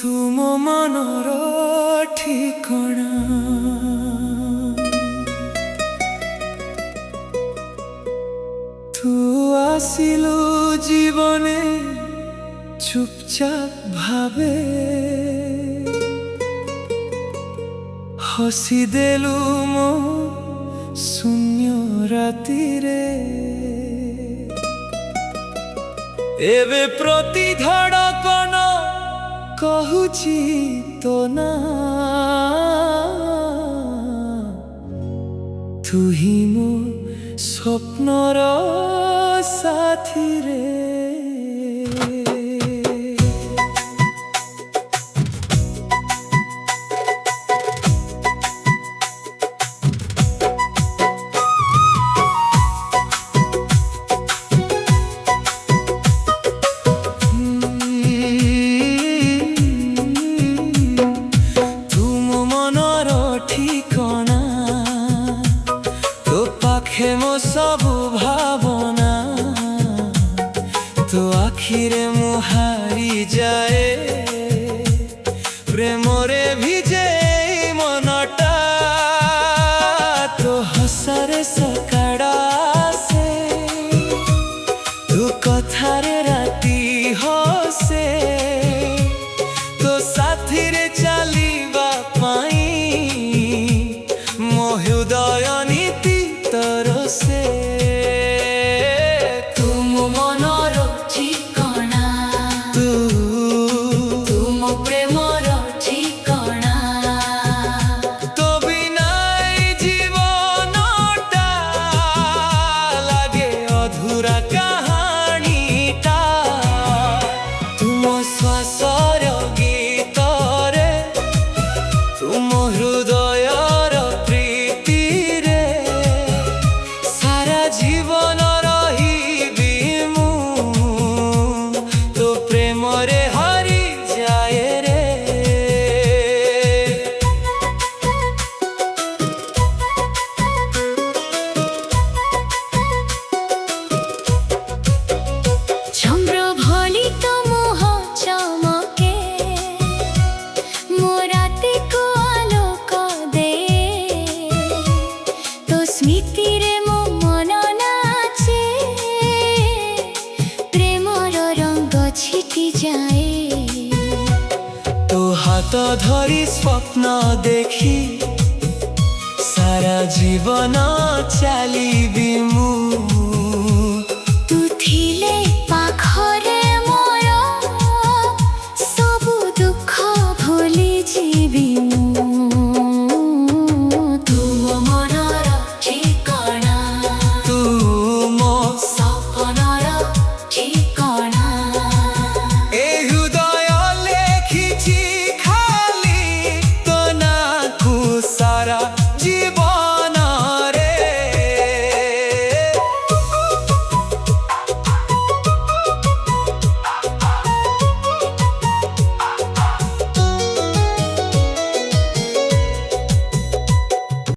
तुम मनर ठिकणा तू आसिलु जीवने चुपचाप भावे हसी देलु मो शून्य राति रे एवे प्रति धड़कन कहूची तो ना तू ही मो स्वप्नर साथी रे मो सब भावना तो आखिरे मुहारी जाए प्रेमरे भिजे मनटा तो हसरे सकाड़ा से तू कथारे राती हसे तो साथी रे चलीबा पाई मो हृदय नीति तरसे तुम मनर ठिकणा तुम प्रेमर ठिकणा तो बिना जीवनटा लागे अधूरा कहानीटा तुम श्वासर गीतरे तुम हृदयर प्रीति रे सारा जीवन रहिबी मु तो प्रेम रे हरि जाए रे चंद्र भली तो मुह चमके मोराते को आलोक दे तो स्मृति रे मो मन नाचे प्रेमर रंग छिटी जाए तो हाथ धरी स्वप्न देखी सारा जीवन चलीबी मु